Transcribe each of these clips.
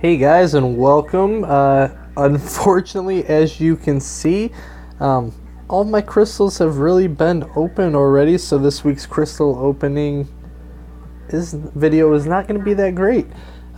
Hey guys, and welcome. Unfortunately, as you can see, all of my crystals have really been open already, so this week's crystal opening video is not going to be that great.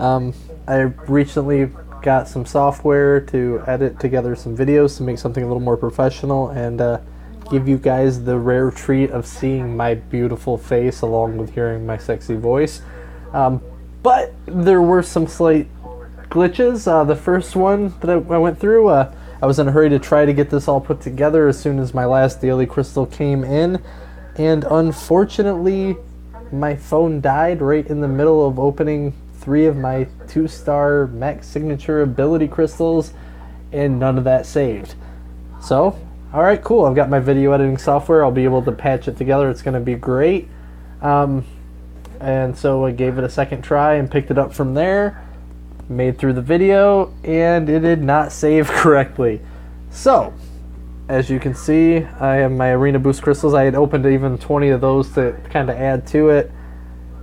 I recently got some software to edit together some videos to make something a little more professional and give you guys the rare treat of seeing my beautiful face along with hearing my sexy voice. But there were some slight glitches. The first one that I went through, I was in a hurry to try to get this all put together as soon as my last daily crystal came in, and unfortunately my phone died right in the middle of opening 3 of my 2-star max signature ability crystals, and none of that saved. So alright, cool, I've got my video editing software. I'll be able to patch it together. It's going to be great. And so I gave it a second try and picked it up from there, made through the video, and it did not save correctly. So as you can see, I have my Arena Boost crystals. I had opened even 20 of those to kind of add to it,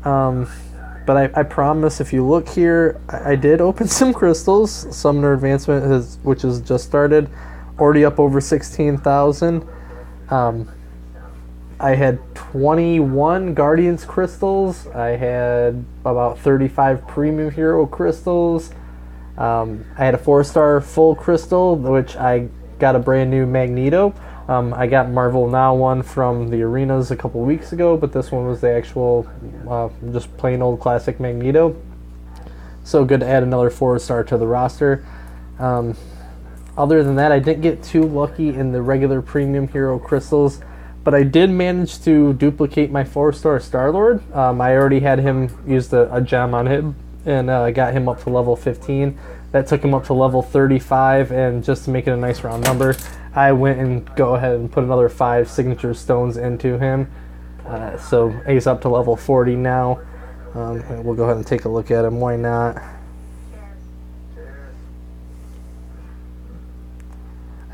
but I promise, if you look here, I did open some crystals. Summoner Advancement, which has just started, already up over 16,000. I had 21 Guardians crystals. I had about 35 Premium Hero crystals. I had a 4-star full crystal, which I got a brand new Magneto. I got Marvel Now one from the arenas a couple weeks ago, but this one was the actual, just plain old classic Magneto. So good to add another 4-star to the roster. Other than that, I didn't get too lucky in the regular Premium Hero crystals, but I did manage to duplicate my 4-star Star-Lord. I already had him used a gem on him, and I got him up to level 15. That took him up to level 35, and just to make it a nice round number, I went and go ahead and put another 5 signature stones into him. So he's up to level 40 now. And we'll go ahead and take a look at him. Why not?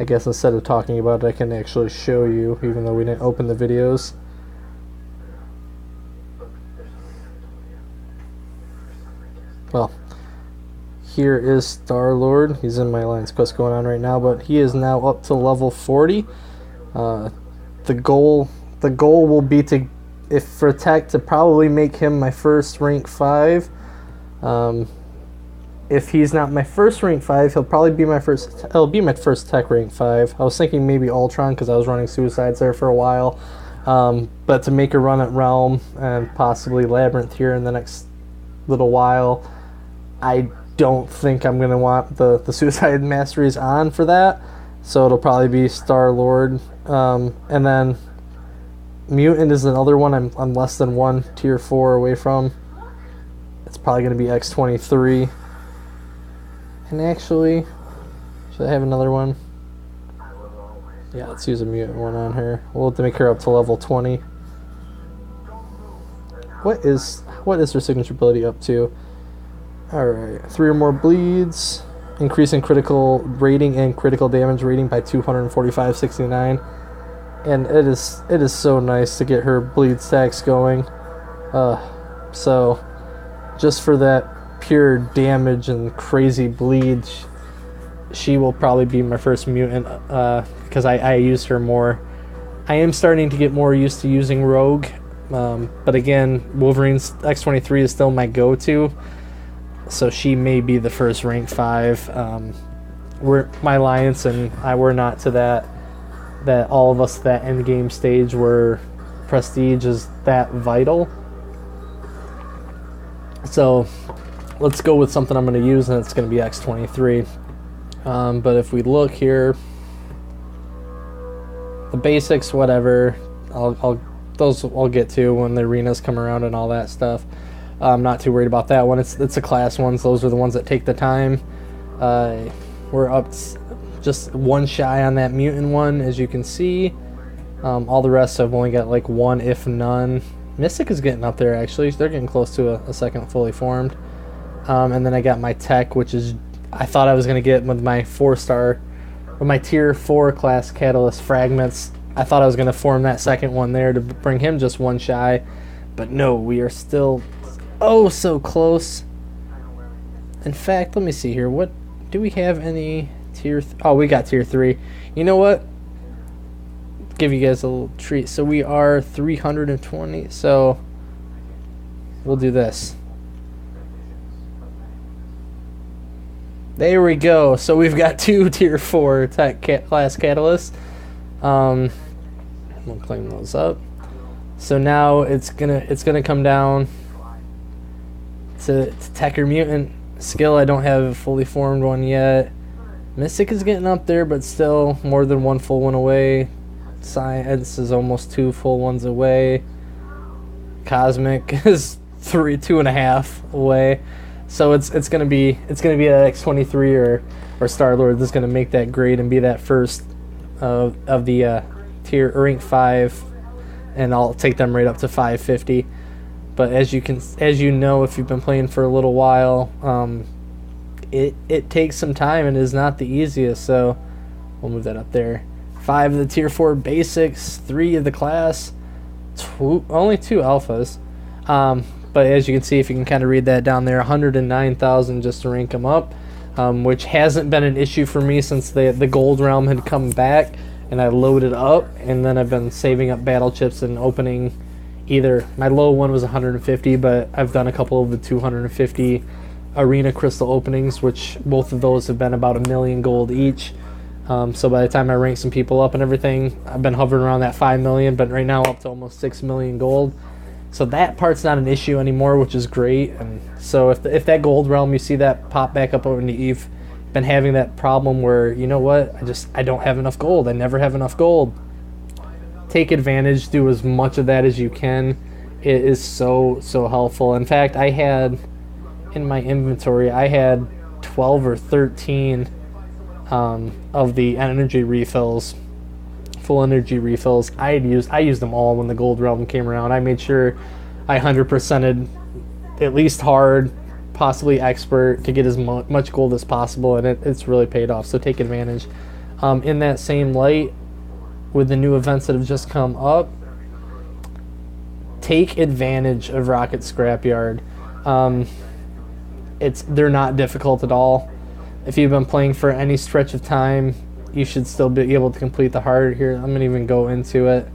I guess instead of talking about it, I can actually show you, even though we didn't open the videos. Well, here is Star-Lord. He's in my Alliance quest going on right now, but he is now up to level 40. The goal will be to, if for tech, to probably make him my first rank 5. If he's not my first rank 5, he'll probably be my first. He'll be my first tech rank 5. I was thinking maybe Ultron because I was running Suicides there for a while, but to make a run at Realm and possibly Labyrinth here in the next little while, I don't think I'm gonna want the Suicide Masteries on for that. So it'll probably be Star-Lord, and then Mutant is another one I'm less than 1 tier 4 away from. It's probably gonna be X23. And actually, should I have another one? Yeah, let's use a mutant one on her. We'll have to make her up to level 20. What is her signature ability up to? Alright, 3 or more bleeds, increasing critical rating and critical damage rating by 245.69. And it is so nice to get her bleed stacks going. So just for that pure damage and crazy bleed, she will probably be my first mutant, because I use her more. I am starting to get more used to using Rogue, but again, Wolverine's X23 is still my go-to, so she may be the first rank 5. My Alliance and I were not to that all of us, that end game stage where prestige is that vital. So let's go with something I'm going to use, and it's going to be X23. But if we look here, the basics, whatever, those I'll get to when the arenas come around and all that stuff. I'm not too worried about that one. It's the class ones. Those are the ones that take the time. We're up just 1 shy on that mutant one, as you can see. All the rest I've only got like 1, if none. Mystic is getting up there, actually. They're getting close to a second fully formed. And then I got my tech, which is, I thought I was going to get with my 4-star, with my tier 4 class Catalyst Fragments. I thought I was going to form that second one there to bring him just 1 shy. But no, we are still oh so close. In fact, let me see here. What do we have any tier? Oh, we got tier 3. You know what? Give you guys a little treat. So we are 320. So we'll do this. There we go. So we've got 2 tier 4 class catalysts. We'll claim those up. So now it's gonna come down to Tech or Mutant. Skill, I don't have a fully formed one yet. Mystic is getting up there, but still more than 1 full one away. Science is almost 2 full ones away. Cosmic is 2.5 away. So it's gonna be a X23 or Star-Lord that's gonna make that grade and be that first of the tier rank 5, and I'll take them right up to 550. But as you know, if you've been playing for a little while, it takes some time and is not the easiest. So we'll move that up there. 5 of the tier 4 basics, 3 of the class, only 2 alphas. But as you can see, if you can kind of read that down there, 109,000 just to rank them up, which hasn't been an issue for me since the gold realm had come back and I loaded up, and then I've been saving up battle chips and opening. Either my low one was 150, but I've done a couple of the 250 arena crystal openings, which both of those have been about 1 million gold each. So by the time I rank some people up and everything, I've been hovering around that 5 million, but right now up to almost 6 million gold. So that part's not an issue anymore, which is great. And so if that gold realm, you see that pop back up over, and you've been having that problem where, you know what, I don't have enough gold. I never have enough gold. Take advantage, do as much of that as you can. It is so helpful. In fact, I had in my inventory, I had 12 or 13 of the energy refills, full energy refills. I used them all when the gold realm came around. I made sure I 100%ed at least hard, possibly expert, to get as much gold as possible, and it's really paid off. So take advantage. In that same light, with the new events that have just come up, take advantage of Rocket Scrapyard. They're not difficult at all. If you've been playing for any stretch of time, you should still be able to complete the hard. Here, I'm gonna even go into it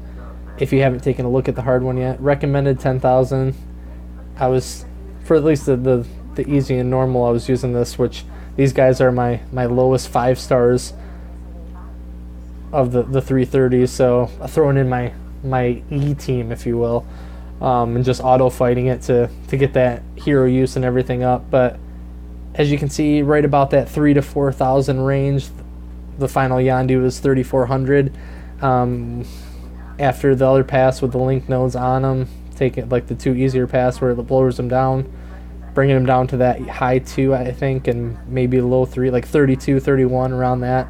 if you haven't taken a look at the hard one yet. Recommended 10,000. I was, for at least the easy and normal, I was using this, which these guys are my lowest 5 stars of the 330s, so throwing in my E team, if you will, and just auto fighting it to get that hero use and everything up. But as you can see, right about that 3,000 to 4,000 range, the final Yondu is 3,400. After the other pass with the link nodes on them, take it like the 2 easier pass where it lowers them down, bringing them down to that high 2, I think, and maybe low 3, like 32, 31, around that.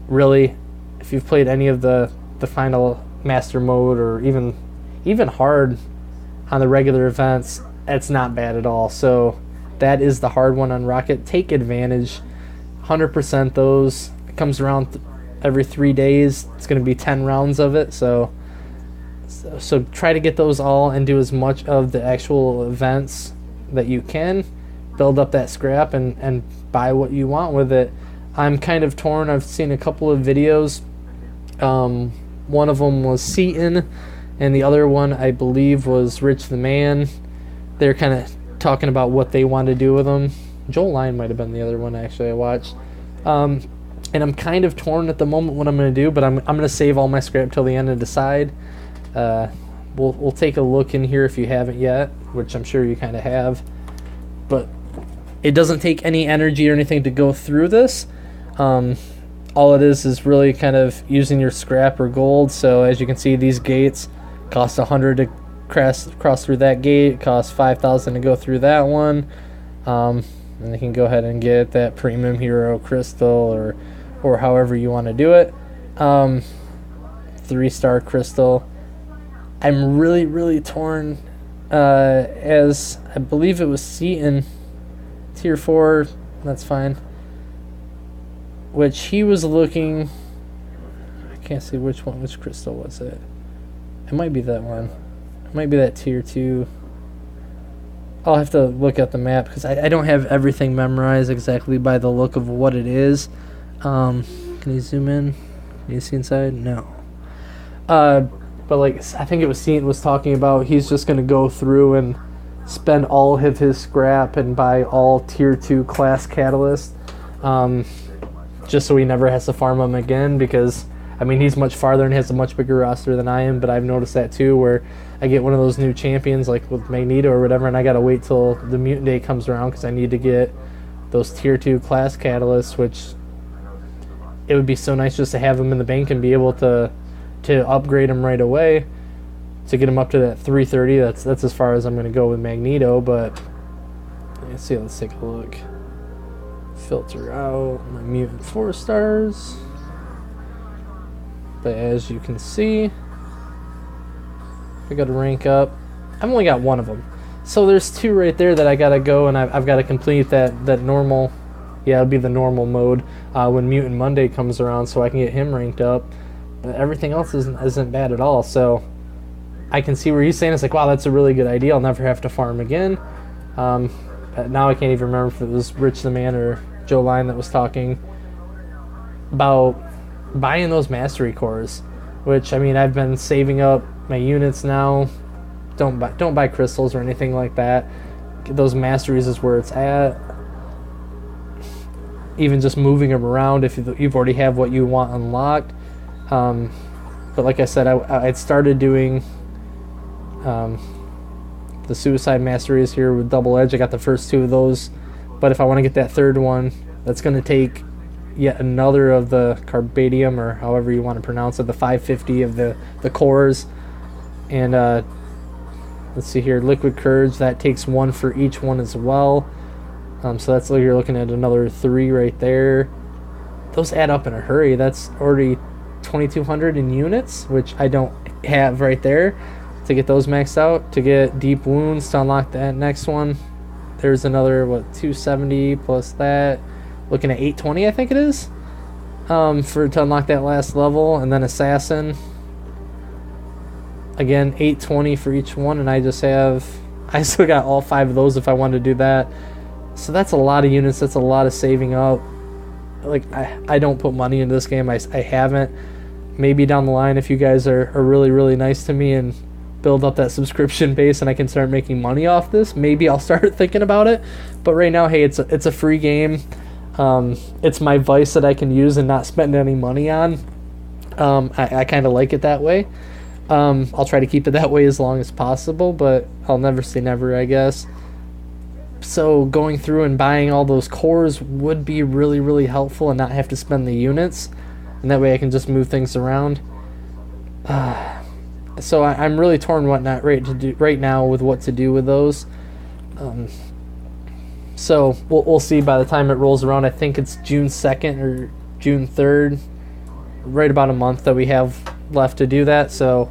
Really, if you've played any of the final master mode, or even hard on the regular events, it's not bad at all. So that is the hard one on Rocket. Take advantage. 100% those. It comes around every 3 days. It's going to be 10 rounds of it. So try to get those all and do as much of the actual events that you can. Build up that scrap and buy what you want with it. I'm kind of torn. I've seen a couple of videos. One of them was Seaton, and the other one, I believe, was Rich the Man. They're kind of talking about what they want to do with them. Joel Lyon might have been the other one, actually, I watched. And I'm kind of torn at the moment what I'm going to do, but I'm going to save all my scrap till the end and decide. We'll take a look in here if you haven't yet, which I'm sure you kind of have. But it doesn't take any energy or anything to go through this. All it is really kind of using your scrap or gold. So as you can see, these gates cost 100 to cross through that gate. It costs 5,000 to go through that one. And you can go ahead and get that premium hero crystal or however you want to do it. 3-star crystal. I'm really torn, as I believe it was Seaton, tier 4, that's fine, which he was looking, I can't see which crystal was it. It might be that one. It might be that tier 2. I'll have to look at the map because I don't have everything memorized exactly by the look of what it is. Can you zoom in? Can you see inside? No. But like I think it was Seaton was talking about, he's just going to go through and spend all of his scrap and buy all tier 2 class catalysts, just so he never has to farm them again, because I mean he's much farther and has a much bigger roster than I am, but I've noticed that too, where I get one of those new champions like with Magneto or whatever, and I gotta wait till the mutant day comes around because I need to get those tier 2 class catalysts, which it would be so nice just to have them in the bank and be able to upgrade them right away to get them up to that 330. That's as far as I'm going to go with Magneto, but let's see, let's take a look. Filter out my mutant 4 stars. But as you can see, I got to rank up. I've only got one of them. So there's 2 right there that I got to go, and I've got to complete that normal. Yeah, it'll be the normal mode when Mutant Monday comes around, so I can get him ranked up. But everything else isn't bad at all. So I can see where he's saying it's like, wow, that's a really good idea. I'll never have to farm again. But now I can't even remember if it was Rich the Man or Joe Line that was talking about buying those mastery cores, which I mean I've been saving up my units now. Don't buy crystals or anything like that. Those masteries is where it's at. Even just moving them around if you've already have what you want unlocked. But like I said, I'd started doing the Suicide Masteries here with Double Edge. I got the first 2 of those, but if I want to get that 3rd one, that's going to take yet another of the Carbadium, or however you want to pronounce it, the 550 of the cores. And let's see here, Liquid Courage, that takes 1 for each one as well. So that's like you're looking at another 3 right there. Those add up in a hurry. That's already 2,200 in units, which I don't have right there to get those maxed out. To get Deep Wounds to unlock that next one, there's another 270 plus that, looking at 820 I think it is, to unlock that last level. And then Assassin, again 820 for each one, and I still got all 5 of those if I wanted to do that. So that's a lot of units. That's a lot of saving up. Like I don't put money into this game. I haven't. Maybe down the line, if you guys are really, really nice to me and build up that subscription base and I can start making money off this, maybe I'll start thinking about it. But right now, hey, it's a free game. It's my vice that I can use and not spend any money on. I kind of like it that way. I'll try to keep it that way as long as possible, but I'll never say never, I guess. So going through and buying all those cores would be really, really helpful and not have to spend the units. And that way I can just move things around. So I'm really torn right now with what to do with those. So we'll see by the time it rolls around. I think it's June 2nd or June 3rd. Right about a month that we have left to do that. So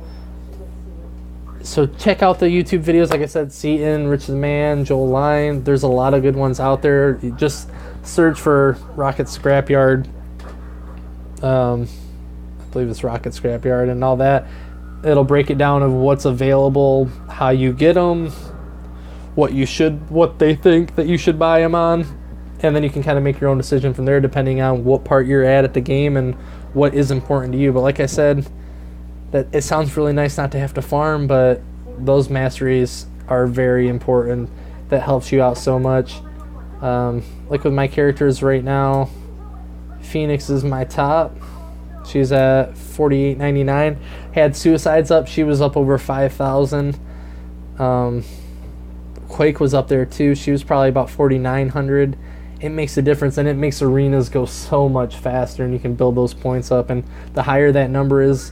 check out the YouTube videos. Like I said, Seaton, Rich the Man, Joel Line. There's a lot of good ones out there. You just search for Rocket Scrapyard. I believe it's Rocket Scrapyard and all that. It'll break it down of what's available, how you get them, what they think that you should buy them on, and then you can kind of make your own decision from there depending on what part you're at the game and what is important to you. But like I said, that it sounds really nice not to have to farm, but those masteries are very important. That helps you out so much. Like with my characters right now, Phoenix is my top. She's at 48.99. Had Suicides up. She was up over 5,000. Quake was up there too. She was probably about 4,900. It makes a difference, and it makes arenas go so much faster, and you can build those points up. And the higher that number is,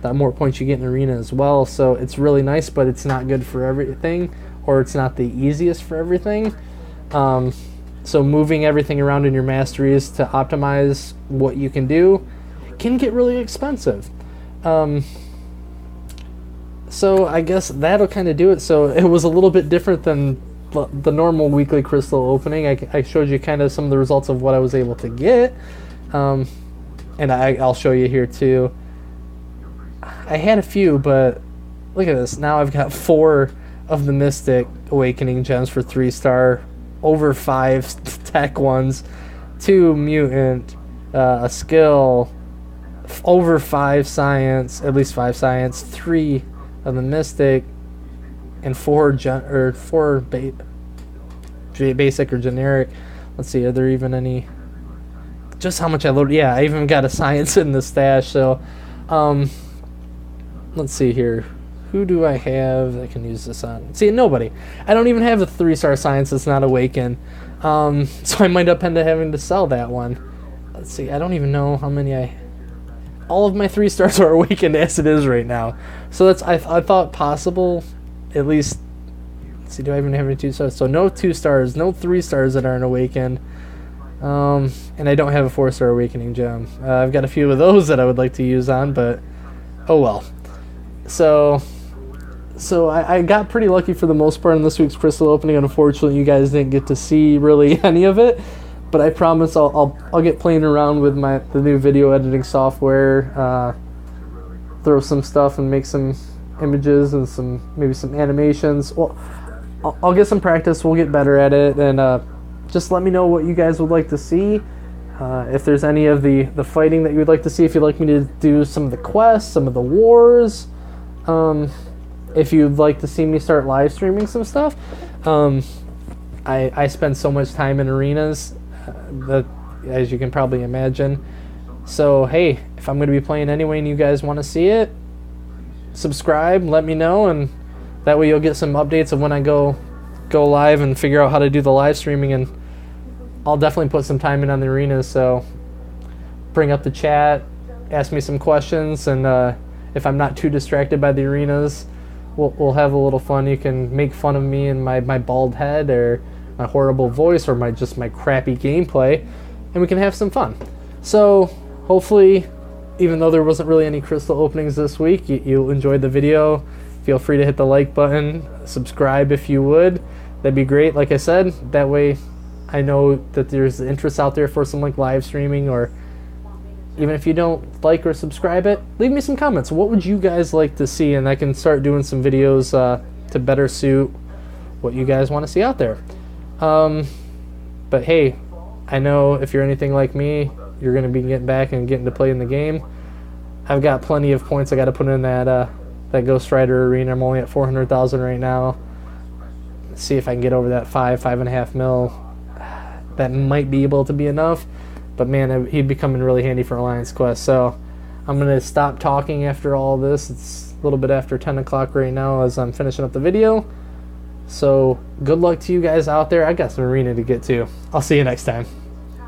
the more points you get in the arena as well. So it's really nice, but it's not good for everything, or it's not the easiest for everything. So moving everything around in your masteries to optimize what you can do can get really expensive. So I guess that'll kind of do it. So it was a little bit different than the normal weekly crystal opening. I showed you kind of some of the results of what I was able to get. And I'll show you here too. I had a few, but look at this. Now I've got 4 of the Mystic Awakening gems for 3-star, over 5 tech ones, 2 mutant, a skill, over 5 science, at least 5 science, 3 of the Mystic, and 4 basic or generic. Let's see, are there even any? Just how much I loaded. Yeah, I even got a science in the stash. So, let's see here. Who do I have that can use this on? See, nobody. I don't even have a 3-star science that's not awakened. So I might up end up having to sell that one. Let's see. I don't even know how many all of my 3-stars are awakened as it is right now. So that's I thought possible. At least. Let's see. Do I even have any 2-stars? So no 2-stars, no 3-stars that aren't awakened. And I don't have a 4-star awakening gem. I've got a few of those that I would like to use on, but oh well. So I got pretty lucky for the most part in this week's crystal opening. Unfortunately, you guys didn't get to see really any of it, but I promise I'll get playing around with the new video editing software. Throw some stuff and make some images and maybe some animations. Well, I'll get some practice. We'll get better at it, and just let me know what you guys would like to see. If there's any of the fighting that you would like to see, if you'd like me to do some of the quests, some of the wars, if you'd like to see me start live streaming some stuff. I spend so much time in arenas, as you can probably imagine. So hey, if I'm going to be playing anyway and you guys want to see it, subscribe, let me know, and that way you'll get some updates of when I go live and figure out how to do the live streaming. And I'll definitely put some time in on the arenas, so bring up the chat, ask me some questions, and if I'm not too distracted by the arenas, we'll have a little fun. You can make fun of me and my bald head or my horrible voice or my crappy gameplay, and we can have some fun. So hopefully, even though there wasn't really any crystal openings this week, you enjoyed the video. Feel free to hit the like button, subscribe if you would. That'd be great. Like I said, that way I know that there's interest out there for some like live streaming, or even if you don't like or subscribe it, leave me some comments. What would you guys like to see? And I can start doing some videos to better suit what you guys want to see out there. But hey, I know if you're anything like me, you're going to be getting back and getting to play in the game. I've got plenty of points I got to put in that Ghost Rider arena. I'm only at 400,000 right now. Let's see if I can get over that 5.5 mil. That might be able to be enough, but man, he'd be coming really handy for Alliance Quest. So I'm going to stop talking after all this. It's a little bit after 10 o'clock right now as I'm finishing up the video. So good luck to you guys out there. I got some arena to get to. I'll see you next time.